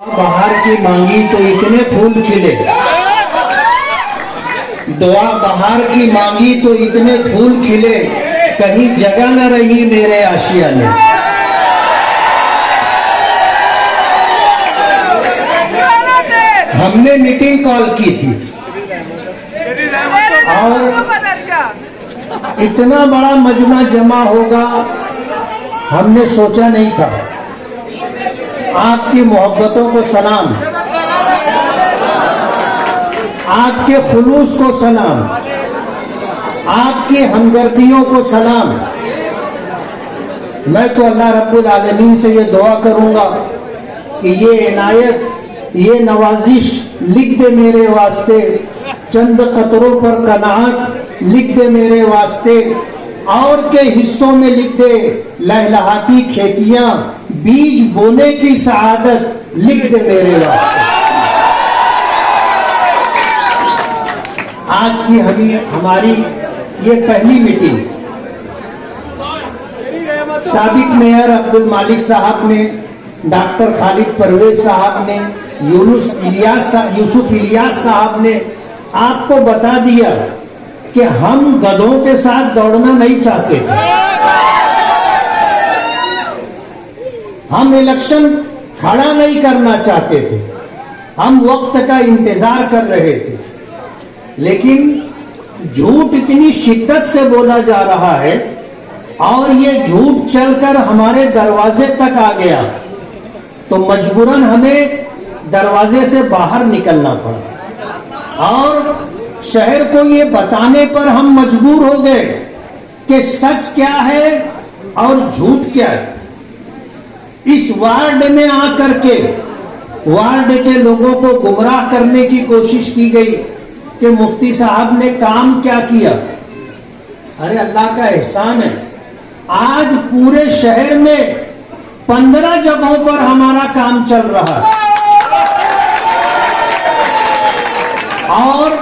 बाहर की मांगी तो इतने फूल खिले, दुआ बाहर की मांगी तो इतने फूल खिले, कहीं जगह न रही मेरे आशिया में। हमने मीटिंग कॉल की थी और इतना बड़ा मजमा जमा होगा हमने सोचा नहीं था। आपकी मोहब्बतों को सलाम, आपके खुलूस को सलाम, आपकी हमदर्दियों को सलाम। मैं तो अल्लाह रब्बुल आलमीन से ये दुआ करूंगा कि ये इनायत, ये नवाजिश लिख दे मेरे वास्ते, चंद कतरों पर कनाअत लिख दे मेरे वास्ते, और के हिस्सों में लिख दे लहलहाती खेतियां, बीज बोने की सआदत लिख दे मेरे वास्ते। आज की हमारी ये पहली मीटिंग साबिक मेयर अब्दुल मालिक साहब ने, डॉक्टर खालिद परवेज साहब ने, यूसुफ इलियास साहब ने आपको बता दिया कि हम गधों के साथ दौड़ना नहीं चाहते थे। हम इलेक्शन खड़ा नहीं करना चाहते थे, हम वक्त का इंतजार कर रहे थे। लेकिन झूठ इतनी शिद्दत से बोला जा रहा है और ये झूठ चलकर हमारे दरवाजे तक आ गया, तो मजबूरन हमें दरवाजे से बाहर निकलना पड़ा और शहर को ये बताने पर हम मजबूर हो गए कि सच क्या है और झूठ क्या है। इस वार्ड में आकर के वार्ड के लोगों को गुमराह करने की कोशिश की गई कि मुफ्ती साहब ने काम क्या किया। अरे अल्लाह का एहसान है, आज पूरे शहर में 15 जगहों पर हमारा काम चल रहा है और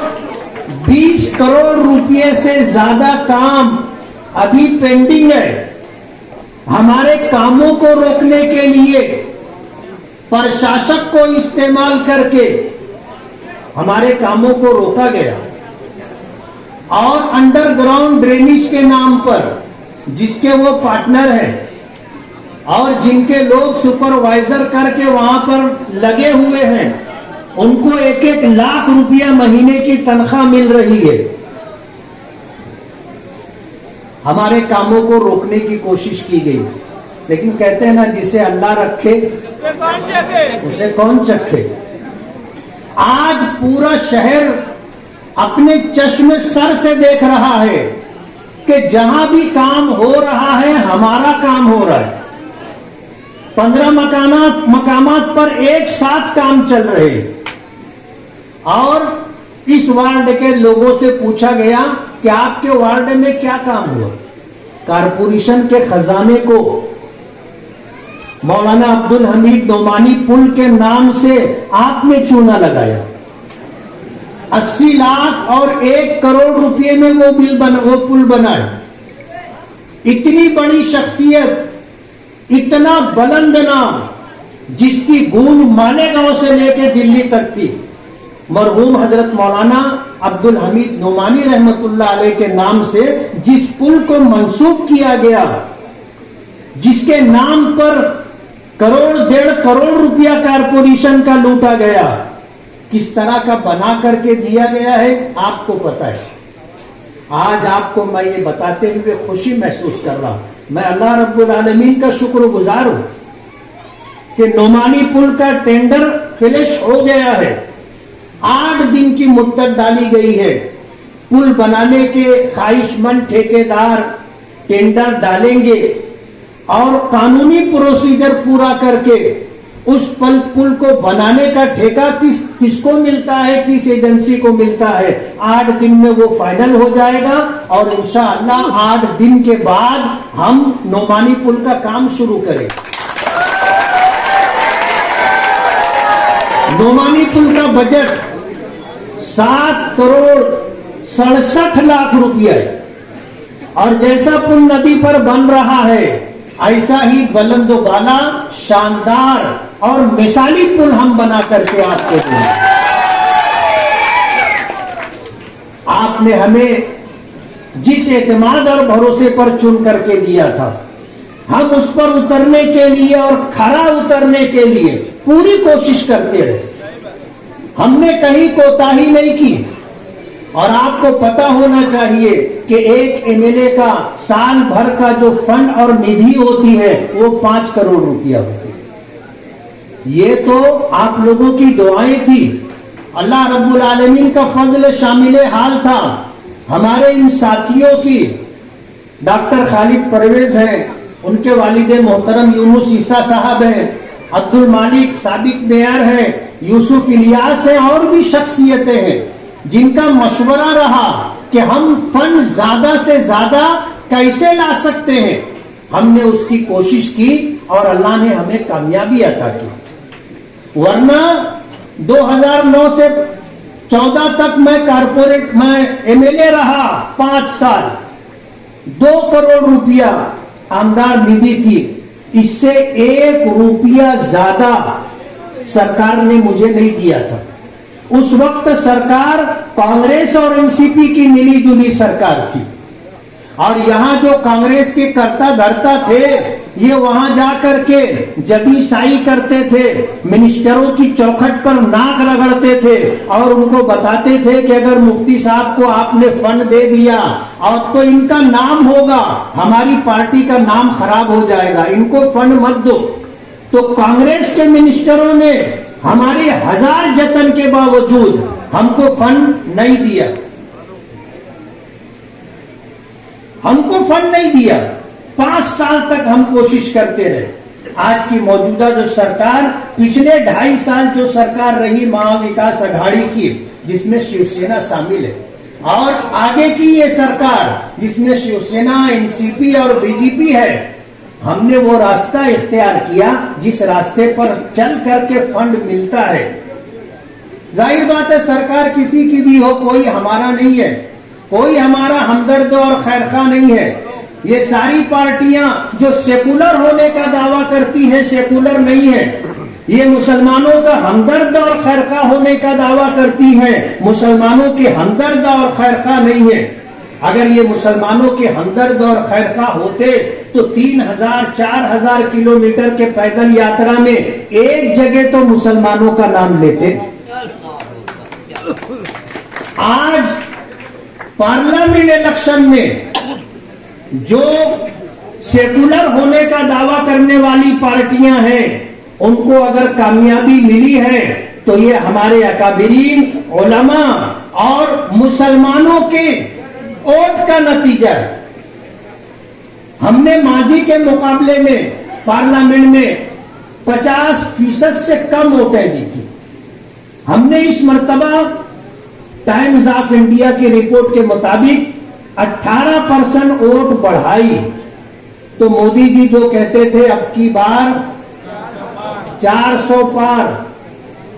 20 करोड़ रुपए से ज्यादा काम अभी पेंडिंग है। हमारे कामों को रोकने के लिए प्रशासक को इस्तेमाल करके हमारे कामों को रोका गया और अंडरग्राउंड ड्रेनेज के नाम पर, जिसके वो पार्टनर हैं और जिनके लोग सुपरवाइजर करके वहां पर लगे हुए हैं, उनको 1-1 लाख रुपया महीने की तनख्वाह मिल रही है। हमारे कामों को रोकने की कोशिश की गई, लेकिन कहते हैं ना, जिसे अल्लाह रखे उसे कौन चखे। आज पूरा शहर अपने चश्मे सर से देख रहा है कि जहां भी काम हो रहा है हमारा काम हो रहा है। 15 मकामात पर एक साथ काम चल रहे हैं और इस वार्ड के लोगों से पूछा गया कि आपके वार्ड में क्या काम हुआ। कारपोरेशन के खजाने को मौलाना अब्दुल हमीद नोमानी पुल के नाम से आपने चूना लगाया। 80 लाख और 1 करोड़ रुपए में वो पुल बनाया। इतनी बड़ी शख्सियत, इतना बुलंद नाम, जिसकी गूंज मालेगांव से लेकर दिल्ली तक थी, मरहूम हजरत मौलाना अब्दुल हमीद नोमानी रहमतुल्लाह अलैह के नाम से जिस पुल को मंसूब किया गया, जिसके नाम पर 1.5 करोड़ रुपया कारपोरेशन का लूटा गया, किस तरह का बना करके दिया गया है आपको पता है। आज आपको मैं ये बताते हुए खुशी महसूस कर रहा हूं। मैं अल्लाह रब्बुल आलमीन का शुक्रगुजार हूं कि नोमानी पुल का टेंडर फिनिश हो गया है। 8 दिन की मुद्दत डाली गई है। पुल बनाने के ख्वाहिशमंद ठेकेदार टेंडर डालेंगे और कानूनी प्रोसीजर पूरा करके उस पुल को बनाने का ठेका किसको मिलता है, किस एजेंसी को मिलता है, 8 दिन में वो फाइनल हो जाएगा और इंशाअल्लाह 8 दिन के बाद हम नोमानी पुल का काम शुरू करें। नोमानी पुल का बजट 7 करोड़ 67 लाख रुपया है और जैसा पुल नदी पर बन रहा है ऐसा ही बुलंदोबाला, शानदार और मिसाली पुल हम बना करके आपको देंगे। आपने हमें जिस एतमाद और भरोसे पर चुन करके दिया था, हम उस पर उतरने के लिए और खरा उतरने के लिए पूरी कोशिश करते रहे। हमने कहीं कोताही नहीं की। और आपको पता होना चाहिए कि एक एमएलए का साल भर का जो फंड और निधि होती है वो 5 करोड़ रुपया होती है। ये तो आप लोगों की दुआएं थी, अल्लाह रब्बुल आलमीन का फजल शामिल हाल था। हमारे इन साथियों की, डॉक्टर खालिद परवेज हैं, उनके वालिद मोहतरम यूनुस ईसा साहब हैं, अब्दुल मालिक साबिक मेयर हैं, यूसुफ इलियास हैं, और भी शख्सियतें हैं जिनका मशवरा रहा कि हम फंड ज्यादा से ज्यादा कैसे ला सकते हैं। हमने उसकी कोशिश की और अल्लाह ने हमें कामयाबी अता की। वरना 2009 से 14 तक मैं एमएलए रहा, 5 साल, 2 करोड़ रुपया आमदार निधि थी। इससे 1 रुपया ज्यादा सरकार ने मुझे नहीं दिया था। उस वक्त सरकार कांग्रेस और एनसीपी की मिली जुली सरकार थी, और यहां जो कांग्रेस के कर्ता धर्ता थे ये वहां जाकर के जबीसाई करते थे, मिनिस्टरों की चौखट पर नाक रगड़ते थे और उनको बताते थे कि अगर मुफ्ती साहब को आपने फंड दे दिया और तो इनका नाम होगा, हमारी पार्टी का नाम खराब हो जाएगा, इनको फंड मत दो। तो कांग्रेस के मिनिस्टरों ने हमारे 1000 जतन के बावजूद हमको फंड नहीं दिया, हमको फंड नहीं दिया। 5 साल तक हम कोशिश करते रहे। आज की मौजूदा जो सरकार, पिछले 2.5 साल जो सरकार रही महाविकास अघाड़ी की, जिसमें शिवसेना शामिल है, और आगे की ये सरकार जिसमें शिवसेना, एनसीपी और बीजेपी है, हमने वो रास्ता इख्तियार किया जिस रास्ते पर चल करके फंड मिलता है। जाहिर बात है सरकार किसी की भी हो, कोई हमारा नहीं है, कोई हमारा हमदर्द और खैरखा नहीं है। ये सारी पार्टियां जो सेकुलर होने का दावा करती हैं सेकुलर नहीं है। ये मुसलमानों का हमदर्द और खैरखा होने का दावा करती हैं, मुसलमानों के हमदर्द और खैरखा नहीं है। अगर ये मुसलमानों के हमदर्द और खैरखा होते तो 3000-4000 किलोमीटर के पैदल यात्रा में एक जगह तो मुसलमानों का नाम लेते। आज पार्लियामेंट इलेक्शन में जो सेकुलर होने का दावा करने वाली पार्टियां हैं, उनको अगर कामयाबी मिली है तो ये हमारे अकाबिरीन, उलमा और मुसलमानों के वोट का नतीजा है। हमने माजी के मुकाबले में पार्लियामेंट में 50% से कम वोटें दी थी। हमने इस मर्तबा टाइम्स ऑफ इंडिया की रिपोर्ट के मुताबिक 18% वोट बढ़ाई। तो मोदी जी जो कहते थे अब की बार 400 पार,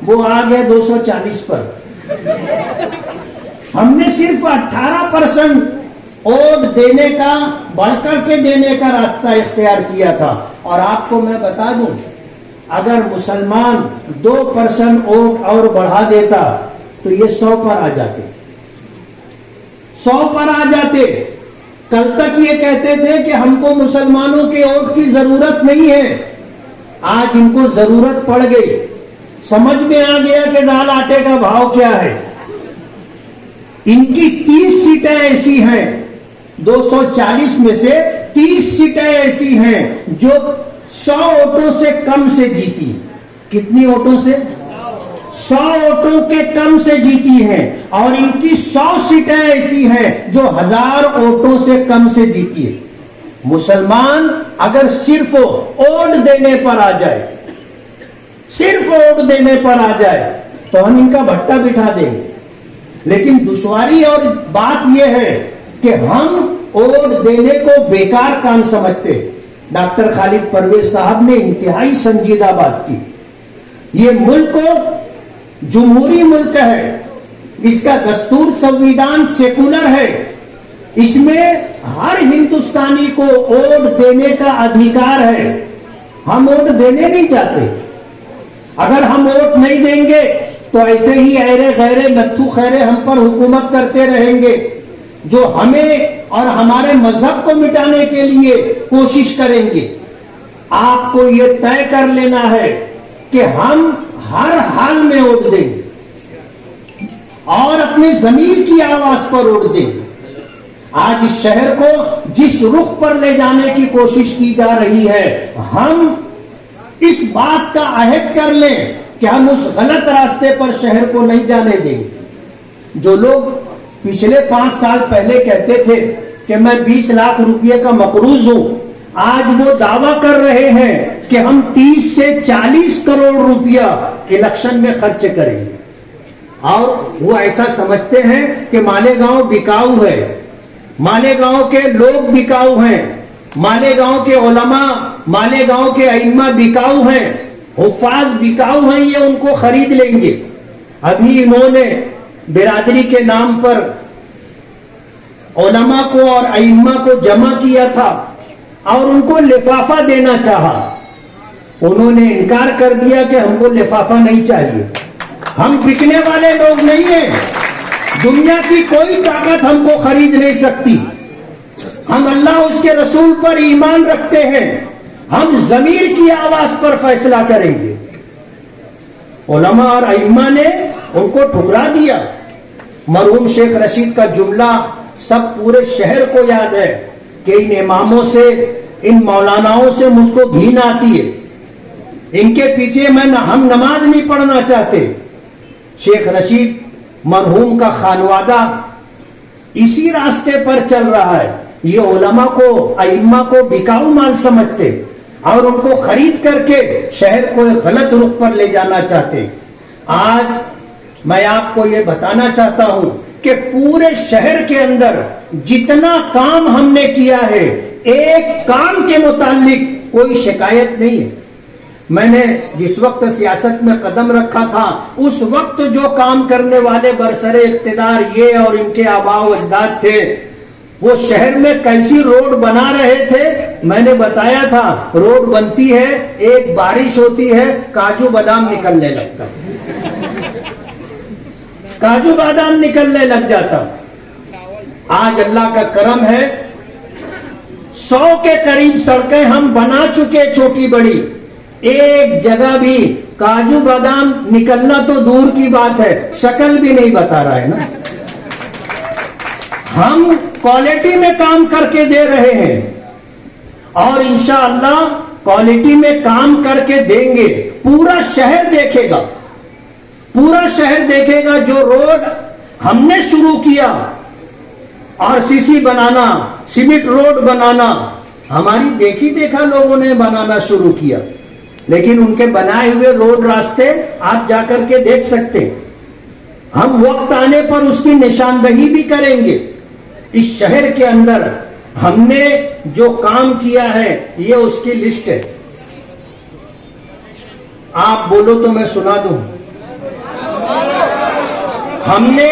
वो आ गए 240 पर। हमने सिर्फ 18% वोट देने का, बढ़कर के देने का रास्ता इख्तियार किया था। और आपको मैं बता दूं, अगर मुसलमान 2% वोट और बढ़ा देता तो ये 100 पर आ जाते, 100 पर आ जाते। कल तक ये कहते थे कि हमको मुसलमानों के वोट की जरूरत नहीं है, आज इनको जरूरत पड़ गई। समझ में आ गया कि दाल आटे का भाव क्या है। इनकी 30 सीटें ऐसी हैं, 240 में से 30 सीटें ऐसी हैं जो 100 वोटों से कम से जीती। कितनी वोटों से? 100 वोटों के कम से जीती हैं। और इनकी 100 सीटें ऐसी हैं जो 1000 वोटों से कम से जीती है। मुसलमान अगर सिर्फ वोट देने पर आ जाए, सिर्फ वोट देने पर आ जाए तो हम इनका भट्टा बिठा देंगे। लेकिन दुश्वारी और बात यह है कि हम वोट देने को बेकार काम समझते। डॉक्टर खालिद परवेज साहब ने इंतहाई संजीदा बात की। ये मुल्क जुमहूरी मुल्क है, इसका दस्तूर संविधान सेकुलर है। इसमें हर हिंदुस्तानी को वोट देने का अधिकार है। हम वोट देने नहीं जाते। अगर हम वोट नहीं देंगे तो ऐसे ही ऐरे गैरे नत्थू खैरे हम पर हुकूमत करते रहेंगे, जो हमें और हमारे मजहब को मिटाने के लिए कोशिश करेंगे। आपको यह तय कर लेना है कि हम हर हाल में वोट देंगे और अपने जमीर की आवाज पर वोट देंगे। आज इस शहर को जिस रुख पर ले जाने की कोशिश की जा रही है, हम इस बात का अहद कर लें कि हम उस गलत रास्ते पर शहर को नहीं जाने देंगे। जो लोग पिछले 5 साल पहले कहते थे कि मैं 20 लाख रुपए का मकरूज हूं, आज वो दावा कर रहे हैं कि हम 30 से 40 करोड़ रुपया इलेक्शन में खर्च करेंगे। और वो ऐसा समझते हैं कि मालेगांव बिकाऊ है, मालेगांव के लोग बिकाऊ हैं, मालेगांव के उलमा, मालेगांव के अइम्मा बिकाऊ हैं, हुफ्फाज बिकाऊ हैं, ये उनको खरीद लेंगे। अभी इन्होंने बिरादरी के नाम पर उलमा को और अइम्मा को जमा किया था और उनको लिफाफा देना चाहा। उन्होंने इनकार कर दिया कि हमको लिफाफा नहीं चाहिए, हम बिकने वाले लोग नहीं हैं, दुनिया की कोई ताकत हमको खरीद नहीं सकती। हम अल्लाह उसके रसूल पर ईमान रखते हैं, हम जमीर की आवाज पर फैसला करेंगे। उलमा और अइम्मा ने उनको ठुकरा दिया। मरहूम शेख रशीद का जुमला सब पूरे शहर को याद है कि इन इमामों से, इन मौलानाओं से मुझको घिन आती है, इनके पीछे हम नमाज नहीं पढ़ना चाहते। शेख रशीद मरहूम का खानवादा इसी रास्ते पर चल रहा है। ये उलमा को, अइम्मा को बिकाऊ माल समझते और उनको खरीद करके शहर को एक गलत रुख पर ले जाना चाहते। आज मैं आपको ये बताना चाहता हूं कि पूरे शहर के अंदर जितना काम हमने किया है, एक काम के मुतालिक कोई शिकायत नहीं है। मैंने जिस वक्त सियासत में कदम रखा था, उस वक्त जो काम करने वाले बरसरे इख्तिदार ये और इनके आबाओ अजदाद थे, वो शहर में कैसी रोड बना रहे थे। मैंने बताया था, रोड बनती है, एक बारिश होती है, काजू बादाम निकलने लगता, काजू बादाम निकलने लग जाता। आज अल्लाह का करम है, 100 के करीब सड़कें हम बना चुके, छोटी बड़ी। एक जगह भी काजू बादाम निकलना तो दूर की बात है, शक्ल भी नहीं बता रहा है ना। हम क्वालिटी में काम करके दे रहे हैं और इंशाअल्लाह क्वालिटी में काम करके देंगे। पूरा शहर देखेगा, पूरा शहर देखेगा। जो रोड हमने शुरू किया, आरसीसी बनाना, सीमेंट रोड बनाना, हमारी देखी देखा लोगों ने बनाना शुरू किया, लेकिन उनके बनाए हुए रोड रास्ते आप जाकर के देख सकते। हम वक्त आने पर उसकी निशानदही भी करेंगे। इस शहर के अंदर हमने जो काम किया है, ये उसकी लिस्ट है। आप बोलो तो मैं सुना दूं। हमने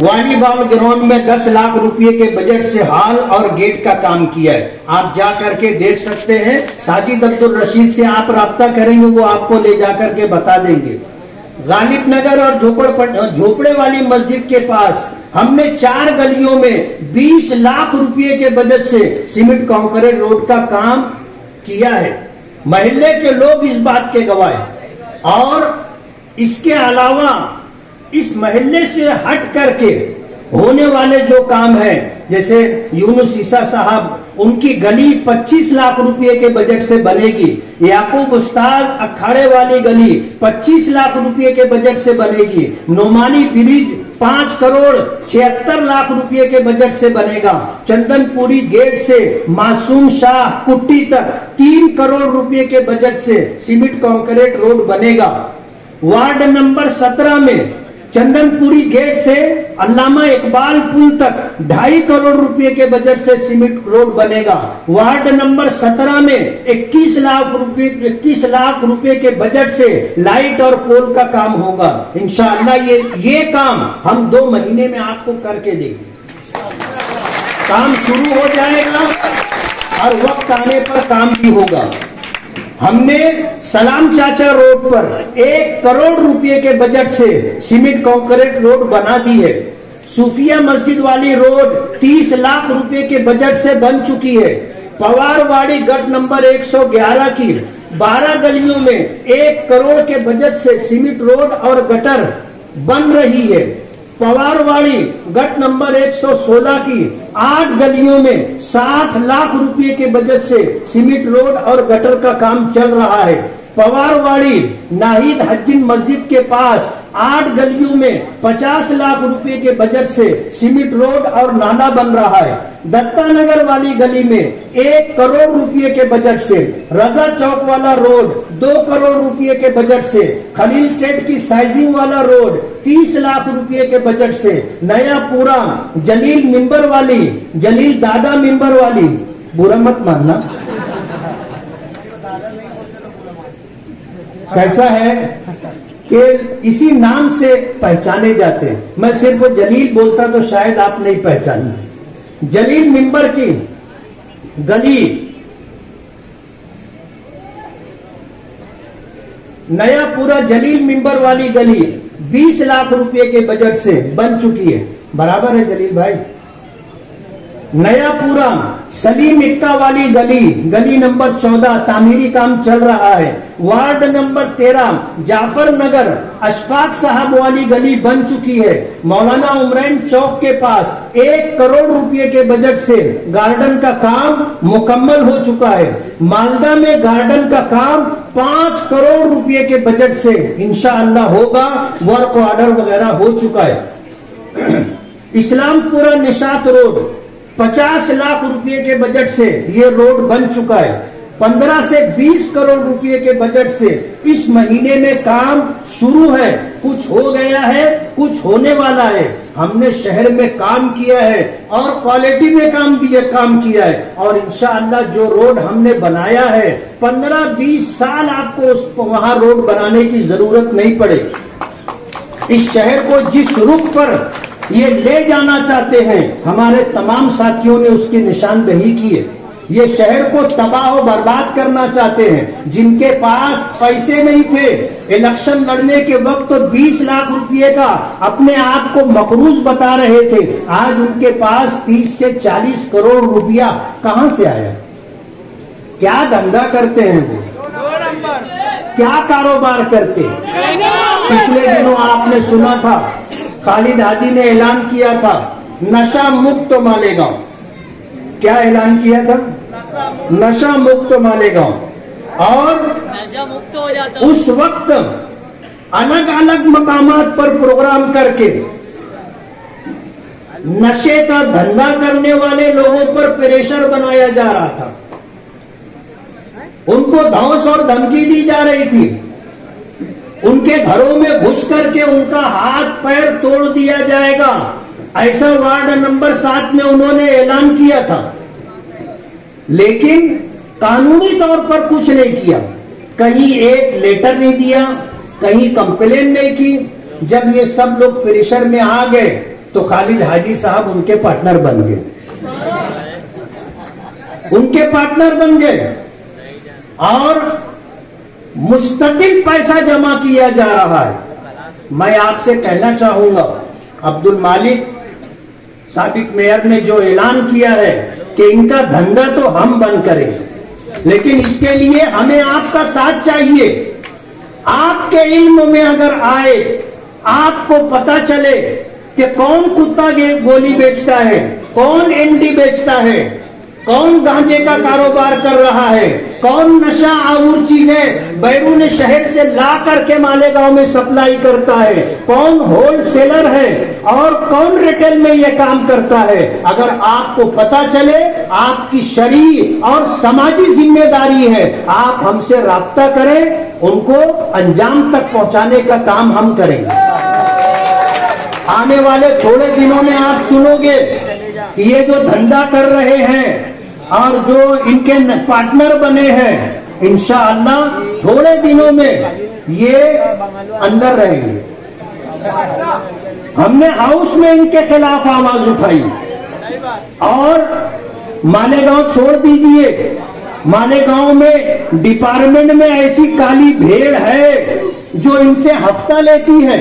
वॉलीबॉल ग्राउंड में 10 लाख रुपए के बजट से हॉल और गेट का काम किया है। आप जा करके देख सकते हैं। साजिद अब्दुल रशीद से आप राब्ता करेंगे, वो आपको ले जाकर के बता देंगे। गालिब नगर और झोपड़े वाली मस्जिद के पास हमने 4 गलियों में 20 लाख रुपए के बजट से सीमेंट कंक्रीट रोड का काम किया है। महल्ले के लोग इस बात के गवाह हैं। और इसके अलावा इस महल्ले से हट करके होने वाले जो काम है, जैसे यूनुस ईसा साहब, उनकी गली 25 लाख रुपए के बजट से बनेगी। याकूब उस्ताद अखाड़े वाली गली 25 लाख रुपए के बजट से बनेगी। नोमानी ब्रिज 5 करोड़ 76 लाख रुपए के बजट से बनेगा। चंदनपुरी गेट से मासूम शाह कुट्टी तक 3 करोड़ रुपए के बजट से सीमेंट कंक्रीट रोड बनेगा। वार्ड नंबर 17 में चंदनपुरी गेट से अल्लामा इकबाल पुल तक 2.5 करोड़ रुपए के बजट से सीमेंट रोड बनेगा। वार्ड नंबर 17 में 21 लाख रुपए के बजट से लाइट और पोल का काम होगा। इंशाअल्लाह ये काम हम 2 महीने में आपको करके देंगे। काम शुरू हो जाएगा और वक्त आने पर काम भी होगा। हमने सलाम चाचा रोड पर 1 करोड़ रुपए के बजट से सीमेंट कंक्रीट रोड बना दी है। सूफिया मस्जिद वाली रोड 30 लाख रुपए के बजट से बन चुकी है। पवारवाड़ी गट नंबर 111 की 12 गलियों में 1 करोड़ के बजट से सीमेंट रोड और गटर बन रही है। पवारवाड़ी गट नंबर 116 की 8 गलियों में 60 लाख रुपए के बजट से सीमेंट रोड और गटर का काम चल रहा है। पवारवाड़ी नाहिद हज्जिन मस्जिद के पास 8 गलियों में 50 लाख रुपए के बजट से सीमेंट रोड और नाला बन रहा है। दत्तानगर वाली गली में 1 करोड़ रुपए के बजट से रजा चौक वाला रोड 2 करोड़ रुपए के बजट से, खलील सेठ की साइजिंग वाला रोड 30 लाख रुपए के बजट से, नया पूरा जलील दादा मिंबर वाली, बुरा मत मानना, कैसा है कि इसी नाम से पहचाने जाते हैं। मैं सिर्फ जलील बोलता तो शायद आप नहीं पहचानते। जलील मिंबर की गली नया पूरा जलील मिंबर वाली गली 20 लाख रुपए के बजट से बन चुकी है। बराबर है जलील भाई। नया पूरा सलीम इक्का वाली गली नंबर 14 तामीरी काम चल रहा है। वार्ड नंबर 13 जाफर नगर अशफाक साहब वाली गली बन चुकी है। मौलाना उमरैन चौक के पास 1 करोड़ रुपए के बजट से गार्डन का काम मुकम्मल हो चुका है। मालदा में गार्डन का काम 5 करोड़ रुपए के बजट से इंशाअल्लाह होगा। वर्क ऑर्डर वगैरह हो चुका है। इस्लामपुरा निशात रोड 50 लाख रुपए के बजट से ये रोड बन चुका है। 15 से 20 करोड़ रुपए के बजट से इस महीने में काम शुरू है। कुछ हो गया है, कुछ होने वाला है। हमने शहर में काम किया है और क्वालिटी में काम किया है और इंशाअल्लाह जो रोड हमने बनाया है 15-20 साल आपको वहां रोड बनाने की जरूरत नहीं पड़ेगी। इस शहर को जिस रुख पर ये ले जाना चाहते हैं हमारे तमाम साथियों ने उसकी निशानदेही की है। ये शहर को तबाह और बर्बाद करना चाहते हैं। जिनके पास पैसे नहीं थे इलेक्शन लड़ने के वक्त तो 20 लाख रुपए का अपने आप को मकरूज बता रहे थे, आज उनके पास 30 से 40 करोड़ रुपया कहां से आया? क्या धंधा करते हैं वो, क्या कारोबार करते हैं? पिछले दिनों आपने सुना था खालिद हाजी ने ऐलान किया था नशा मुक्त मालेगांव। क्या ऐलान किया था? नशा मुक्त मालेगांव। और नशा मुक्त हो जाता। उस वक्त अलग अलग मकामात पर प्रोग्राम करके नशे का धंधा करने वाले लोगों पर प्रेशर बनाया जा रहा था। उनको धौंस और धमकी दी जा रही थी। उनके घरों में घुस करके उनका हाथ पैर तोड़ दिया जाएगा, ऐसा वार्ड नंबर 7 में उन्होंने ऐलान किया था। लेकिन कानूनी तौर पर कुछ नहीं किया, कहीं एक लेटर नहीं दिया, कहीं कंप्लेन नहीं की। जब ये सब लोग प्रेशर में आ गए तो खालिद हाजी साहब उनके पार्टनर बन गए, और मुस्तकिल पैसा जमा किया जा रहा है। मैं आपसे कहना चाहूंगा अब्दुल मालिक साबिक मेयर ने जो ऐलान किया है कि इनका धंधा तो हम बंद करेंगे, लेकिन इसके लिए हमें आपका साथ चाहिए। आपके इल्म में अगर आए, आपको पता चले कि कौन कुत्ता गोली बेचता है, कौन एंडी बेचता है, कौन गांजे का कारोबार कर रहा है, कौन नशा आउर चीजें बैरून शहर से ला करके मालेगांव में सप्लाई करता है, कौन होलसेलर है और कौन रिटेल में ये काम करता है, अगर आपको पता चले, आपकी शरई और समाजी जिम्मेदारी है, आप हमसे राब्ता करें, उनको अंजाम तक पहुंचाने का काम हम करेंगे। आने वाले थोड़े दिनों में आप सुनोगे कि ये जो धंधा कर रहे हैं और जो इनके पार्टनर बने हैं, इंशाअल्लाह थोड़े दिनों में ये अंदर रहेंगे। हमने हाउस में इनके खिलाफ आवाज उठाई, और मालेगांव छोड़ दीजिए, मालेगांव में डिपार्टमेंट में ऐसी काली भेड़ है जो इनसे हफ्ता लेती है,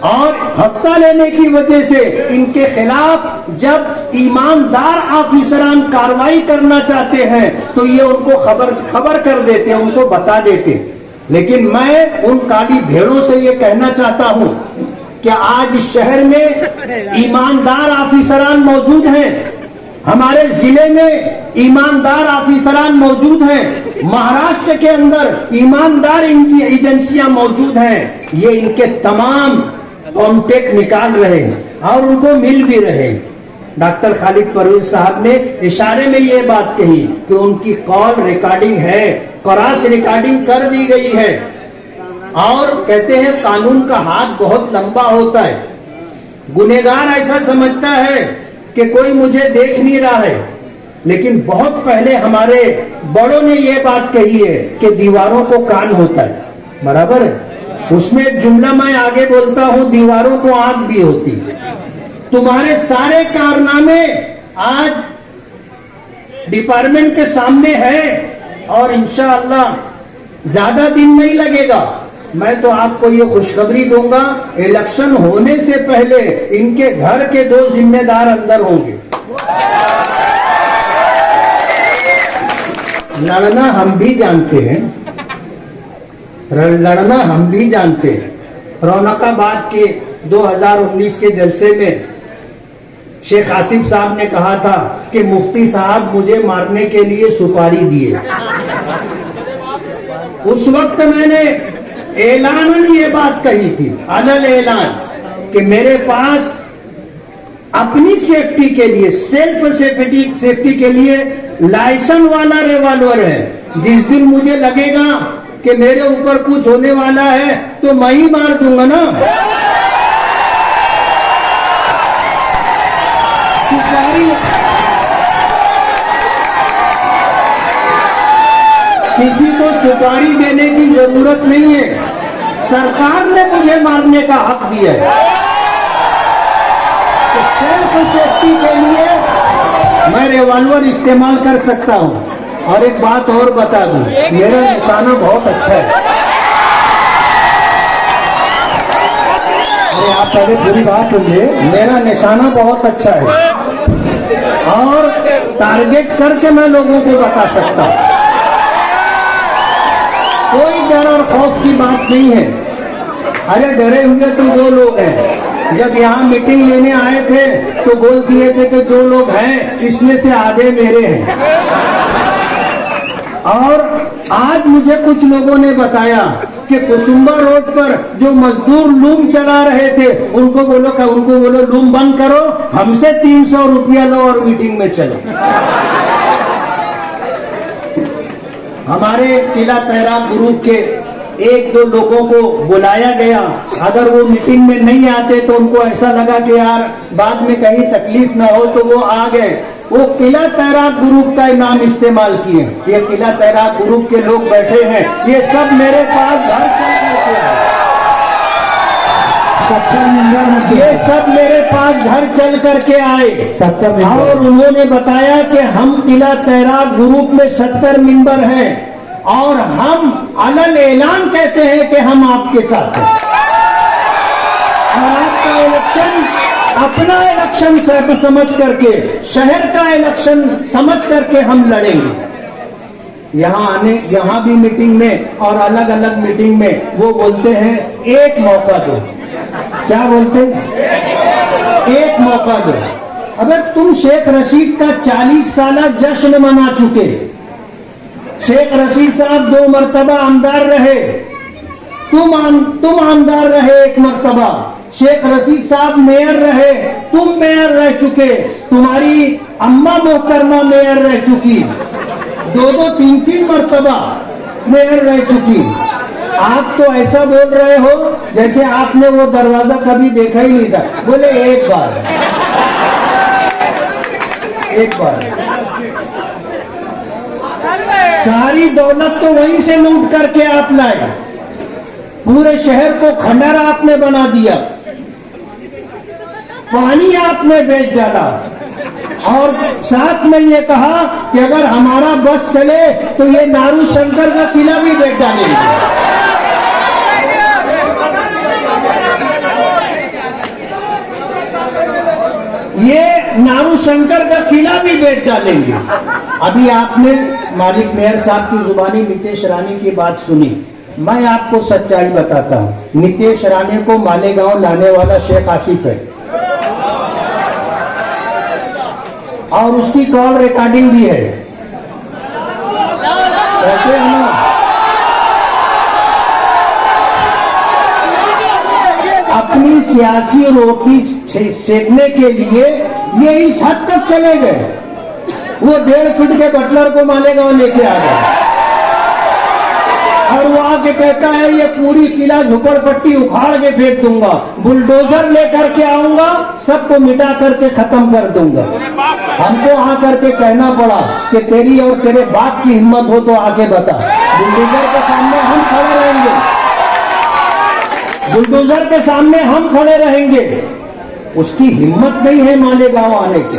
और हफ्ता लेने की वजह से इनके खिलाफ जब ईमानदार ऑफिसरान कार्रवाई करना चाहते हैं तो ये उनको खबर कर देते, उनको बता देते। लेकिन मैं उन काली भेड़ों से ये कहना चाहता हूं कि आज इस शहर में ईमानदार ऑफिसरान मौजूद हैं, हमारे जिले में ईमानदार ऑफिसरान मौजूद हैं, महाराष्ट्र के अंदर ईमानदार एजेंसियां मौजूद हैं। ये इनके तमाम कॉन्टेक्ट निकाल रहे हैं और उनको मिल भी रहे हैं। डॉक्टर खालिद परवेज साहब ने इशारे में ये बात कही कि उनकी कॉल रिकॉर्डिंग है, क्रॉस रिकॉर्डिंग कर दी गई है, और कहते हैं कानून का हाथ बहुत लंबा होता है। गुनहगार ऐसा समझता है कि कोई मुझे देख नहीं रहा है, लेकिन बहुत पहले हमारे बड़ों ने ये बात कही है कि दीवारों को कान होता है, बराबर है। उसमें एक जुमला मैं आगे बोलता हूं, दीवारों को आंख भी होती है। तुम्हारे सारे कारनामे आज डिपार्टमेंट के सामने है और इंशाअल्लाह ज्यादा दिन नहीं लगेगा। मैं तो आपको ये खुशखबरी दूंगा, इलेक्शन होने से पहले इनके घर के 2 जिम्मेदार अंदर होंगे। लड़ना हम भी जानते हैं, लड़ना हम भी जानते हैं। रौनकाबाद के 2019 के जलसे में शेख आसिफ साहब ने कहा था कि मुफ्ती साहब मुझे मारने के लिए सुपारी दिए। उस वक्त मैंने ऐलानन ये बात कही थी, अलल ऐलान, कि मेरे पास अपनी सेफ्टी के लिए, सेल्फ सेफ्टी के लिए लाइसेंस वाला रिवॉल्वर है। जिस दिन मुझे लगेगा कि मेरे ऊपर कुछ होने वाला है तो मैं ही मार दूंगा ना। सुपारी, किसी को सुपारी देने की जरूरत नहीं है, सरकार ने मुझे मारने का हक दिया है। तो सेल्फ सेफ्टी के लिए मैं रिवॉल्वर इस्तेमाल कर सकता हूं। और एक बात और बता दूं, मेरा निशाना बहुत अच्छा है। अरे आप पहले पूरी बात सुनिए, मेरा निशाना बहुत अच्छा है और टारगेट करके मैं लोगों को बता सकता हूं। कोई डर और खौफ की बात नहीं है। अरे डरे हुए तो वो लोग हैं, जब यहाँ मीटिंग लेने आए थे तो बोल दिए थे कि जो लोग हैं इसमें से आधे मेरे हैं। और आज मुझे कुछ लोगों ने बताया कि कुसुम्बा रोड पर जो मजदूर लूम चला रहे थे उनको बोलो लूम बंद करो, हमसे 300 रुपया लो और मीटिंग में चलो। हमारे किला तैरा ग्रुप के 1-2 लोगों को बुलाया गया। अगर वो मीटिंग में नहीं आते तो उनको ऐसा लगा कि यार बाद में कहीं तकलीफ ना हो, तो वो आ गए। वो किला तैराक ग्रुप का नाम इस्तेमाल किए। ये किला तैराक ग्रुप के लोग बैठे हैं, ये सब मेरे पास घर चल करके आए, ये सब मेरे पास घर चल करके आए और उन्होंने बताया कि हम किला तैराक ग्रुप में 70 मेंबर हैं और हम अलग ऐलान कहते हैं कि हम आपके साथ हैं और आपका इलेक्शन अपना इलेक्शन समझ करके, शहर का इलेक्शन समझ करके हम लड़ेंगे। यहाँ भी मीटिंग में और अलग अलग मीटिंग में वो बोलते हैं एक मौका दो। क्या बोलते हैं? एक मौका दो। अबे तुम शेख रशीद का 40 साल जश्न मना चुके। शेख रशीद साहब 2 मरतबा आमदार रहे, तुम आमदार रहे 1 मरतबा। शेख रशीद साहब मेयर रहे, तुम मेयर रह चुके। तुम्हारी अम्मा मोहतरमा मेयर रह चुकी, 2-2, 3-3 मरतबा मेयर रह चुकी। आप तो ऐसा बोल रहे हो जैसे आपने वो दरवाजा कभी देखा ही नहीं था। बोले एक बार सारी दौलत तो वहीं से लूट करके आप लाए, पूरे शहर को खंडर आपने बना दिया, पानी आपने बेच डाला, और साथ में ये कहा कि अगर हमारा बस चले तो ये नारू शंकर का किला भी बेच डालेंगे। ये नारू शंकर का किला भी बेच डालेंगे। अभी आपने मालिक मेयर साहब की जुबानी नीतीश राणे की बात सुनी। मैं आपको सच्चाई बताता हूं, नीतीश राणे को मालेगांव लाने वाला शेख आसिफ है और उसकी कॉल रिकॉर्डिंग भी है। ऐसे है ना, अपनी सियासी रोटी सेकने के लिए ये इस हद तक चले गए। वो 1.5 फीट के बटलर को मालेगांव लेके आ गए और वो आके कहता है ये पूरी किला झुपड़पट्टी उखाड़ के फेंक दूंगा, बुलडोजर लेकर के आऊंगा, सबको मिटा करके खत्म कर दूंगा। हमको आकर के कहना पड़ा कि तेरी और तेरे बाप की हिम्मत हो तो आके बता। बुलडोजर के सामने हम खड़े रहेंगे, बुलडोजर के सामने हम खड़े रहेंगे। उसकी हिम्मत नहीं है मालेगांव आने की।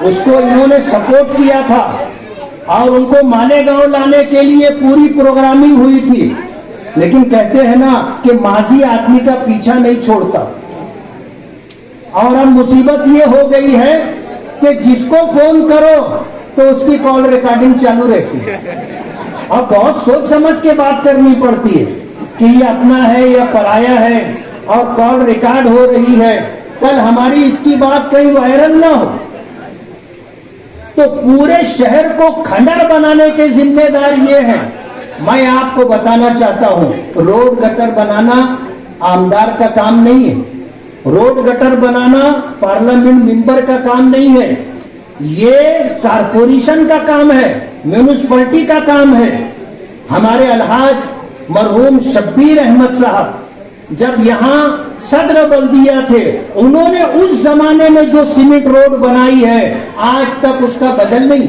उसको इन्होंने सपोर्ट किया था और उनको मालेगांव लाने के लिए पूरी प्रोग्रामिंग हुई थी, लेकिन कहते हैं ना कि माजी आदमी का पीछा नहीं छोड़ता। और अब मुसीबत ये हो गई है कि जिसको फोन करो तो उसकी कॉल रिकॉर्डिंग चालू रहती है और बहुत सोच समझ के बात करनी पड़ती है कि ये अपना है या पराया है, और कॉल रिकॉर्ड हो रही है। कल हमारी इसकी बात कहीं वायरल ना हो तो पूरे शहर को खंडर बनाने के जिम्मेदार ये हैं। मैं आपको बताना चाहता हूं, रोड गटर बनाना आमदार का काम नहीं है, रोड गटर बनाना पार्लियामेंट मेंबर का काम नहीं है, ये कारपोरेशन का काम है, म्यूनिसिपैलिटी का काम है। हमारे अलहाज मरहूम शब्बीर अहमद साहब जब यहां सदर बल्दिया थे, उन्होंने उस जमाने में जो सीमेंट रोड बनाई है आज तक उसका बदल नहीं,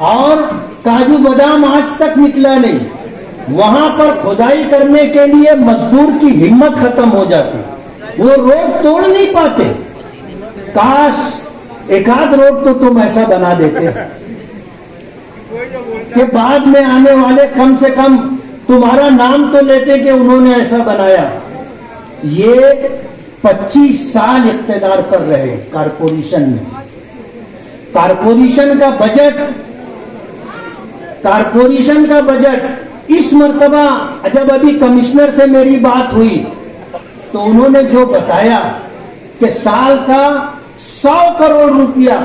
और काजू बादाम आज तक निकला नहीं। वहां पर खुदाई करने के लिए मजदूर की हिम्मत खत्म हो जाती, वो रोड तोड़ नहीं पाते। काश एक आध रोड तो तुम ऐसा बना देते कि बाद में आने वाले कम से कम तुम्हारा नाम तो लेते कि उन्होंने ऐसा बनाया। ये 25 साल इख्तियार पर रहे कारपोरेशन में। कारपोरेशन का बजट इस मर्तबा जब अभी कमिश्नर से मेरी बात हुई तो उन्होंने जो बताया कि साल का 100 करोड़ रुपया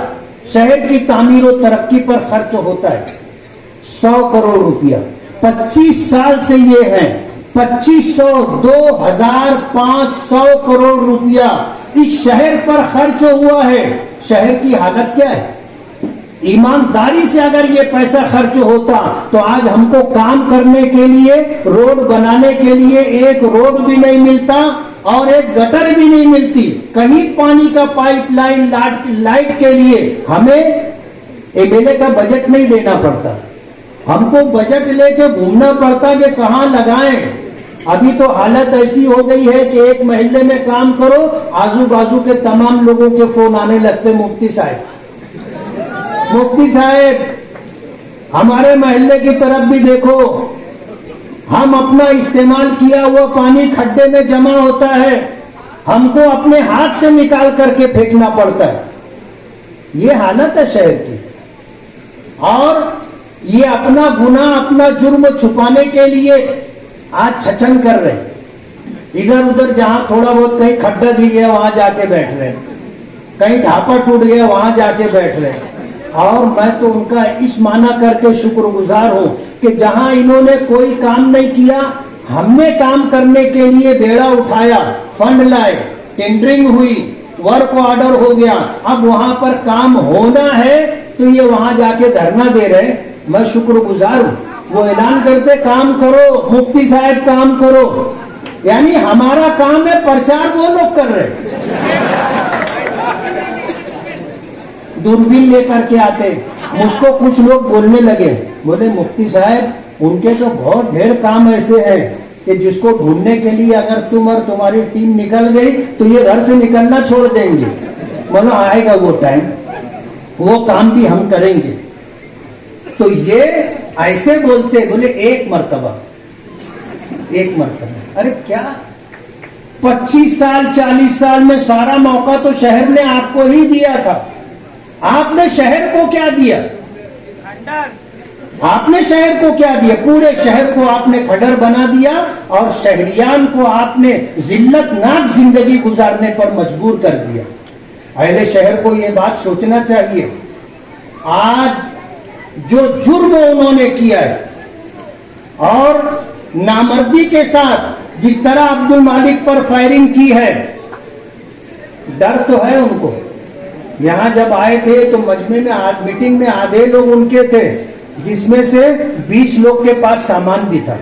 शहर की तामीर और तरक्की पर खर्च होता है। 100 करोड़ रुपया 25 साल से ये है 2500 2500 करोड़ रुपया इस शहर पर खर्च हुआ है। शहर की हालत क्या है? ईमानदारी से अगर ये पैसा खर्च होता तो आज हमको काम करने के लिए, रोड बनाने के लिए एक रोड भी नहीं मिलता और एक गटर भी नहीं मिलती। कहीं पानी का पाइपलाइन लाइट के लिए हमें एमएलए का बजट नहीं देना पड़ता, हमको बजट लेके घूमना पड़ता कि कहां लगाएं। अभी तो हालत ऐसी हो गई है कि एक महल्ले में काम करो, आजू बाजू के तमाम लोगों के फोन आने लगते, मुफ्ती साहब हमारे महल्ले की तरफ भी देखो, हम अपना इस्तेमाल किया हुआ पानी खड्डे में जमा होता है, हमको अपने हाथ से निकाल करके फेंकना पड़ता है। ये हालत है शहर की। और ये अपना गुनाह, अपना जुर्म छुपाने के लिए आज छचन कर रहे। इधर उधर जहां थोड़ा बहुत कहीं खड्डा दी गया वहां जाके बैठ रहे, कहीं ढापा टूट गया वहां जाके बैठ रहे। और मैं तो उनका इस माना करके शुक्रगुजार हूं कि जहां इन्होंने कोई काम नहीं किया, हमने काम करने के लिए बेड़ा उठाया, फंड लाए, टेंडरिंग हुई, वर्क ऑर्डर हो गया, अब वहां पर काम होना है तो ये वहां जाके धरना दे रहे। मैं शुक्रगुजार हूं। वो ऐलान करते काम करो, मुफ्ती साहब काम करो, यानी हमारा काम है, प्रचार वो लोग कर रहे। दूरबीन लेकर के आते, मुझको कुछ लोग बोलने लगे, बोले मुफ्ती साहब उनके तो बहुत ढेर काम ऐसे हैं कि जिसको ढूंढने के लिए अगर तुम और तुम्हारी टीम निकल गई तो ये घर से निकलना छोड़ देंगे। बोलो आएगा वो टाइम, वो काम भी हम करेंगे। तो ये ऐसे बोलते, बोले एक मर्तबा। अरे क्या 25 साल 40 साल में सारा मौका तो शहर ने आपको ही दिया था। आपने शहर को क्या दिया? आपने शहर को क्या दिया? पूरे शहर को आपने खंडर बना दिया और शहरियान को आपने जिल्लतनाक जिंदगी गुजारने पर मजबूर कर दिया। अहले शहर को यह बात सोचना चाहिए, आज जो जुर्म उन्होंने किया है और नामर्दी के साथ जिस तरह अब्दुल मालिक पर फायरिंग की है, डर तो है उनको। यहां जब आए थे तो मजमे में आज मीटिंग में आधे लोग उनके थे, जिसमें से 20 लोग के पास सामान भी था।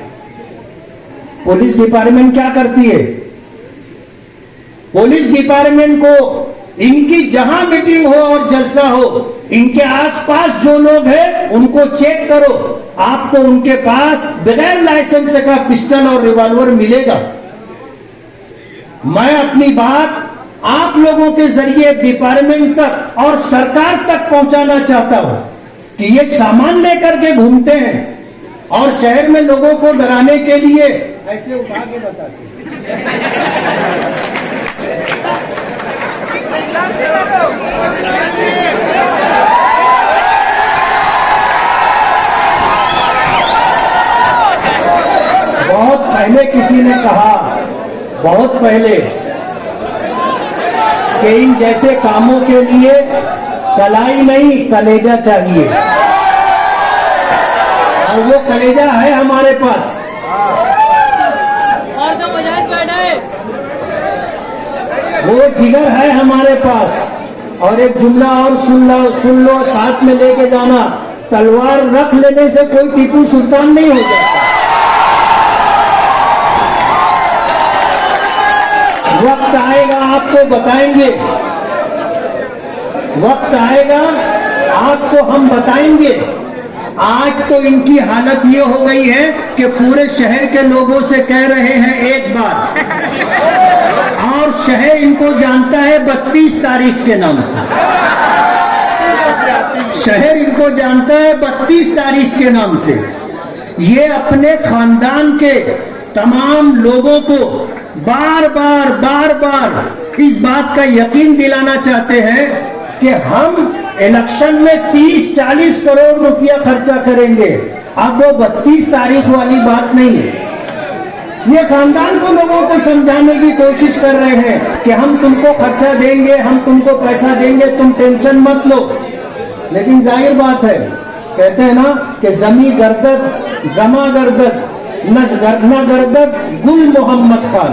पुलिस डिपार्टमेंट क्या करती है? पुलिस डिपार्टमेंट को इनकी जहां मीटिंग हो और जलसा हो, इनके आसपास जो लोग हैं उनको चेक करो, आपको उनके पास बगैर लाइसेंस का पिस्टल और रिवॉल्वर मिलेगा। मैं अपनी बात आप लोगों के जरिए डिपार्टमेंट तक और सरकार तक पहुंचाना चाहता हूं कि ये सामान लेकर के घूमते हैं और शहर में लोगों को डराने के लिए ऐसे उठा के बताते हैं। बहुत पहले किसी ने कहा, बहुत पहले, कि इन जैसे कामों के लिए कलाई नहीं कलेजा चाहिए, और वो कलेजा है हमारे पास। और तो मजाक बैठे, वो जिगर है हमारे पास। और एक जुमला और सुन लो, साथ में लेके जाना, तलवार रख लेने से कोई टीपू सुल्तान नहीं हो जाता। वक्त आएगा आपको बताएंगे, वक्त आएगा आपको हम बताएंगे। आज तो इनकी हालत ये हो गई है कि पूरे शहर के लोगों से कह रहे हैं एक बात, और शहर इनको जानता है 32 तारीख के नाम से। शहर इनको जानता है 32 तारीख के नाम से। ये अपने खानदान के तमाम लोगों को बार बार इस बात का यकीन दिलाना चाहते हैं कि हम इलेक्शन में 30-40 करोड़ रुपया खर्चा करेंगे। अब वो 32 तारीख वाली बात नहीं है। ये खानदान को लोगों को समझाने की कोशिश कर रहे हैं कि हम तुमको खर्चा देंगे, हम तुमको पैसा देंगे, तुम टेंशन मत लो। लेकिन जाहिर बात है, कहते हैं ना कि जमी गर्दत जमा गर्दत न गर्दत गुल मोहम्मद खान।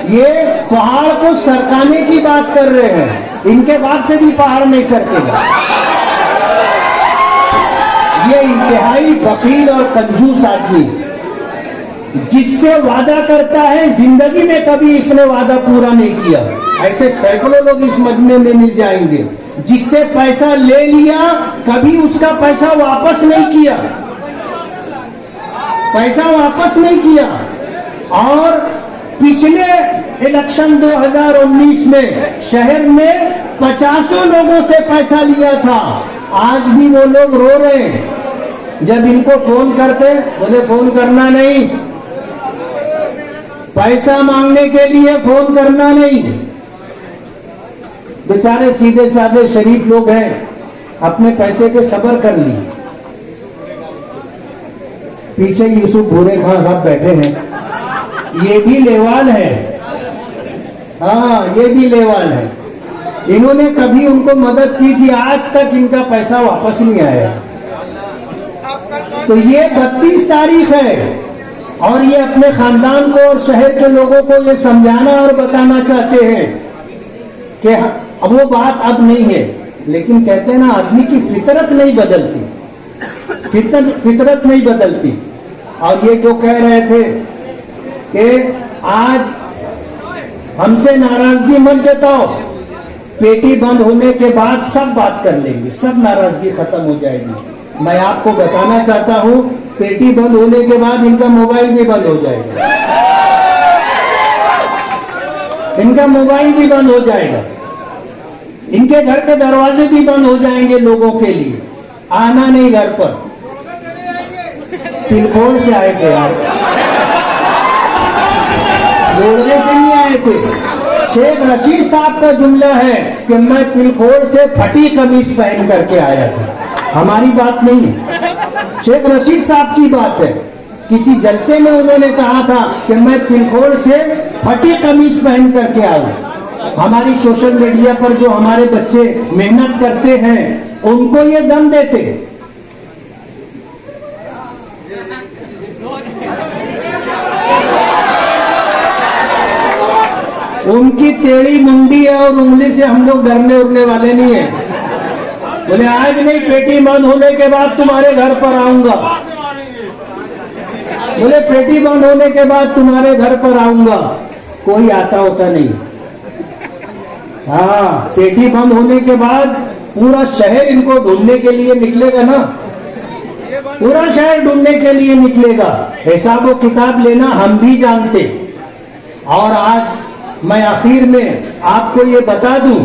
ये पहाड़ को सरकाने की बात कर रहे हैं, इनके बाद से भी पहाड़ नहीं सरकेगा। ये इंतहाई वकील और कंजूस आदमी, जिससे वादा करता है जिंदगी में कभी इसने वादा पूरा नहीं किया। ऐसे सैकड़ों लोग इस मजमे में मिल जाएंगे। जिससे पैसा ले लिया, कभी उसका पैसा वापस नहीं किया, पैसा वापस नहीं किया। और पिछले इलेक्शन 2019 में शहर में 50 लोगों से पैसा लिया था। आज भी वो लोग रो रहे हैं। जब इनको फोन करते, बोले फोन करना नहीं, पैसा मांगने के लिए फोन करना नहीं। बेचारे सीधे साधे शरीफ लोग हैं, अपने पैसे पे सब्र कर लिए। पीछे यूसुफ भूरे खान साहब बैठे हैं, ये भी लेवाल है। हाँ, ये भी लेवाल है। इन्होंने कभी उनको मदद की थी, आज तक इनका पैसा वापस नहीं आया। तो ये 32 तारीख है और ये अपने खानदान को और शहर के लोगों को ये समझाना और बताना चाहते हैं कि अब वो बात अब नहीं है। लेकिन कहते हैं ना, आदमी की फितरत नहीं बदलती, फितरत नहीं बदलती। और ये जो कह रहे थे कि आज हमसे नाराजगी मत जताओ, पेटी बंद होने के बाद सब बात कर लेंगे, सब नाराजगी खत्म हो जाएगी। मैं आपको बताना चाहता हूं, पेटी बंद होने के बाद इनका मोबाइल भी बंद हो जाएगा, इनका मोबाइल भी बंद हो जाएगा। इनके घर के दरवाजे भी बंद हो जाएंगे लोगों के लिए, आना नहीं घर पर। सिलकोर से आए थे यार, जोड़ने से नहीं आए थे। शेख रशीद साहब का जुमला है कि मैं पिलखोर से फटी कमीज पहन करके आया था, हमारी बात नहीं है, शेख रशीद साहब की बात है। किसी जलसे में उन्होंने कहा था कि मैं पिलखोर से फटी कमीज पहन करके आया। हमारी सोशल मीडिया पर जो हमारे बच्चे मेहनत करते हैं उनको ये दम देते। उनकी टेढ़ी मुंडी है और उंगली से हम लोग डरने उड़ने वाले नहीं है। बोले आज नहीं, पेटी बंद होने के बाद तुम्हारे घर पर आऊंगा। बोले पेटी बंद होने के बाद तुम्हारे घर पर आऊंगा। कोई आता होता नहीं। हाँ, पेटी बंद होने के बाद पूरा शहर इनको ढूंढने के लिए निकलेगा ना, पूरा शहर ढूंढने के लिए निकलेगा। हिसाब किताब लेना हम भी जानते। और आज मैं आखिर में आपको ये बता दूं,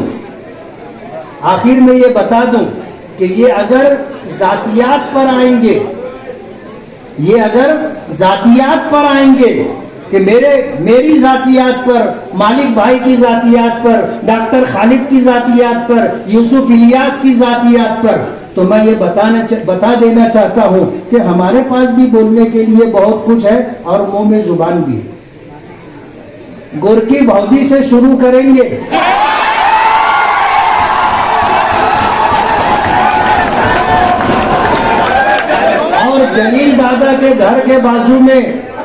आखिर में ये बता दूं कि ये अगर जातियात पर आएंगे, ये अगर जातियात पर आएंगे कि मेरी जातियात पर, मालिक भाई की जातियात पर, डॉक्टर खालिद की जातियात पर, यूसुफ इलियास की जातियात पर, तो मैं ये बता देना चाहता हूं कि हमारे पास भी बोलने के लिए बहुत कुछ है और मुंह में जुबान भी है। गोरकी भौजी से शुरू करेंगे। और जलील दादा के घर के बाजू में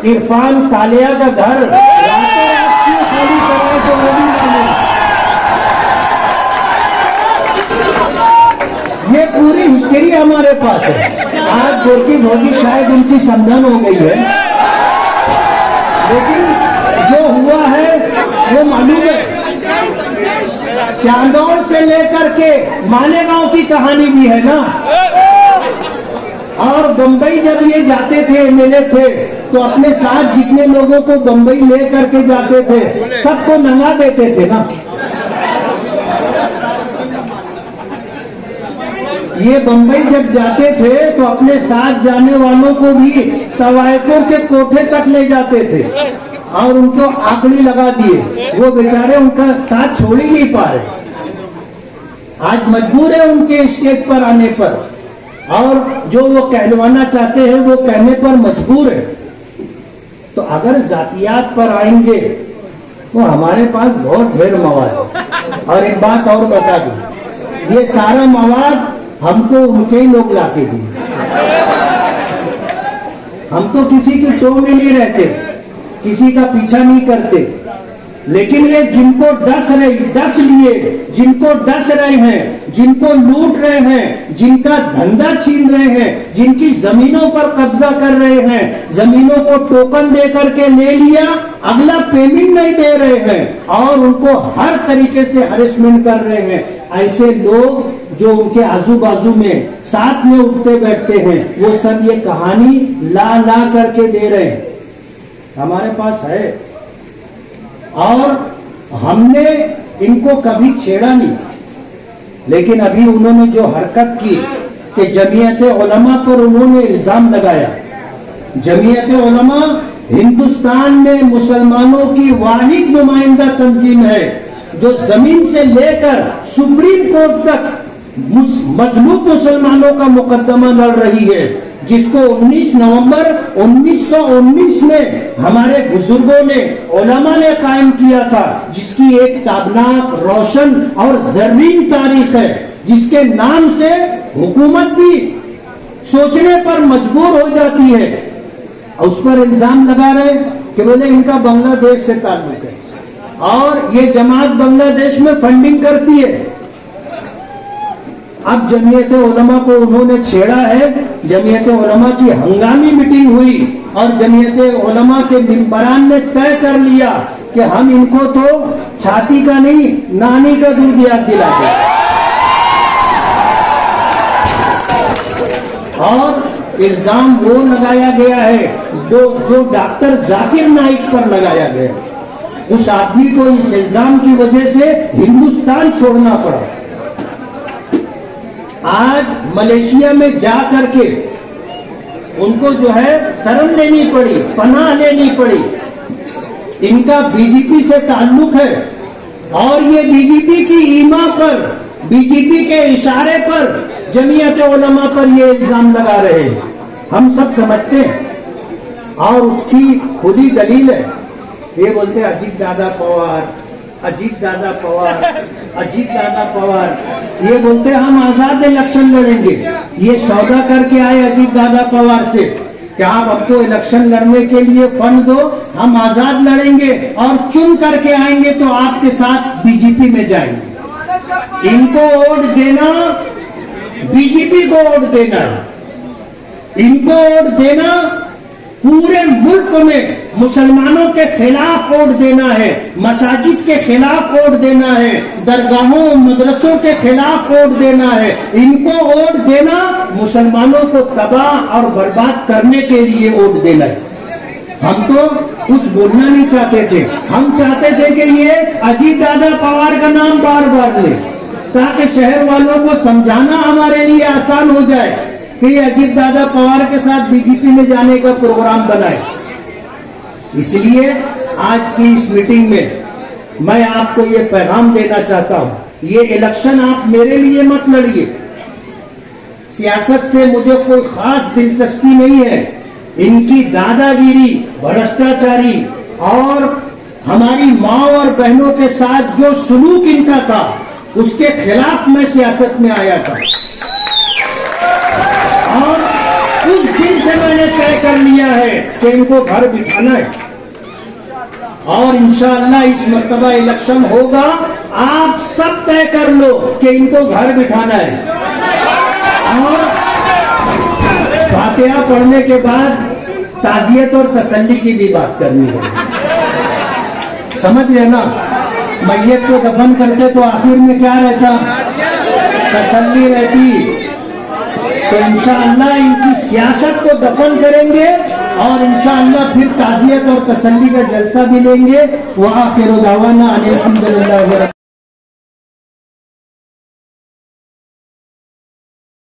इरफान कालिया का घर रातों रात क्यों खाली कराए तो वो भी मालूम। ये पूरी हिस्ट्री हमारे पास है। आज गोरकी भौजी शायद उनकी समझन हो गई है, लेकिन जो हुआ है वो मालूम है। चांदौर से लेकर के मालेगांव की कहानी भी है ना। और बंबई जब ये जाते थे, एमएलए थे, तो अपने साथ जितने लोगों को बंबई ले करके जाते थे सबको नंगा देते थे ना। ये बंबई जब जाते थे तो अपने साथ जाने वालों को भी तवायफों के कोठे तक ले जाते थे और उनको आकड़ी लगा दिए। वो बेचारे उनका साथ छोड़ ही नहीं पा रहे। आज मजबूर है उनके स्टेज पर आने पर, और जो वो कहलवाना चाहते हैं वो कहने पर मजबूर है। तो अगर जातियात पर आएंगे तो हमारे पास बहुत ढेर मवाद है। और एक बात और बता दूं, ये सारा मवाद हमको उनके ही लोग लाके दिए। हम तो किसी की शो में नहीं रहते, किसी का पीछा नहीं करते, लेकिन ये जिनको डस लिए, जिनको डस रहे हैं, जिनको लूट रहे हैं, जिनका धंधा छीन रहे हैं, जिनकी जमीनों पर कब्जा कर रहे हैं, जमीनों को टोकन दे करके ले लिया, अगला पेमेंट नहीं दे रहे हैं और उनको हर तरीके से हरेसमेंट कर रहे हैं, ऐसे लोग जो उनके आजू बाजू में साथ में उठते बैठते हैं, वो सब ये कहानी ला करके दे रहे हैं। हमारे पास है और हमने इनको कभी छेड़ा नहीं। लेकिन अभी उन्होंने जो हरकत की कि जमीयत उलमा पर उन्होंने इल्जाम लगाया। जमीयत उलमा हिंदुस्तान में मुसलमानों की वाहिद नुमाइंदा तंजीम है जो जमीन से लेकर सुप्रीम कोर्ट तक मजलूम मुसलमानों का मुकदमा लड़ रही है, जिसको 19 नवंबर 1919 में हमारे बुजुर्गों ने, उलमा ने कायम किया था, जिसकी एक ताबनाक, रोशन और जर्रीन तारीख है, जिसके नाम से हुकूमत भी सोचने पर मजबूर हो जाती है। उस पर इल्जाम लगा रहे कि बोले इनका बांग्लादेश से ताल्लुक है और ये जमात बांग्लादेश में फंडिंग करती है। अब जमीयत उलमा को उन्होंने छेड़ा है। जमीयत उलमा की हंगामी मीटिंग हुई और जमीयत उलमा के मिंबरान ने तय कर लिया कि हम इनको तो छाती का नहीं, नानी का दूध याद दिलाते। और इल्जाम वो लगाया गया है जो डॉक्टर जाकिर नाइक पर लगाया गया। उस आदमी को इस इल्जाम की वजह से हिंदुस्तान छोड़ना पड़ा। आज मलेशिया में जा करके उनको जो है शरण लेनी पड़ी, पनाह लेनी पड़ी। इनका बीजेपी से ताल्लुक है और ये बीजेपी की ईमा पर, बीजेपी के इशारे पर जमीयत उलमा पर ये इल्जाम लगा रहे हैं। हम सब समझते हैं और उसकी खुली दलील है। ये बोलते हैं अजीत दादा पवार, अजीत दादा पवार, अजीत दादा पवार। ये बोलते हैं हम आजाद इलेक्शन लड़ेंगे। ये सौदा करके आए अजीत दादा पवार से कि आप हमको इलेक्शन लड़ने के लिए फंड दो, हम आजाद लड़ेंगे और चुन करके आएंगे तो आपके साथ बीजेपी में जाएंगे। इनको वोट देना, बीजेपी को वोट देना, इनको वोट देना, पूरे मुल्क में मुसलमानों के खिलाफ वोट देना है, मसाजिद के खिलाफ वोट देना है, दरगाहों मदरसों के खिलाफ वोट देना है। इनको वोट देना मुसलमानों को तबाह और बर्बाद करने के लिए वोट देना है। हम तो कुछ बोलना नहीं चाहते थे, हम चाहते थे कि ये अजीत दादा पवार का नाम बार बार ले, ताकि शहर वालों को समझाना हमारे लिए आसान हो जाए कि अजीत दादा पवार के साथ बीजेपी में जाने का प्रोग्राम बनाए। इसलिए आज की इस मीटिंग में मैं आपको ये पैगाम देना चाहता हूं, ये इलेक्शन आप मेरे लिए मत लड़िए। सियासत से मुझे कोई खास दिलचस्पी नहीं है। इनकी दादागिरी, भ्रष्टाचारी और हमारी माँ और बहनों के साथ जो सुलूक इनका था, उसके खिलाफ मैं सियासत में आया था और उस दिन से मैंने तय कर लिया है कि इनको घर बिठाना है और इंशाअल्लाह इस मर्तबा इलेक्शन होगा। आप सब तय कर लो कि इनको घर बिठाना है और फातिहा पढ़ने के बाद ताजियत और तसल्ली की भी बात करनी है। समझ रहे ना, मैयत को दफन करते तो आखिर में क्या रहता, तसल्ली रहती। तो इंशाअल्लाह इनकी सियासत को दफन करेंगे और इंशाअल्लाह फिर ताजियत और तसल्ली का जलसा भी लेंगे। वह आखिर दावाना अनिल हम्दुलिल्लाह।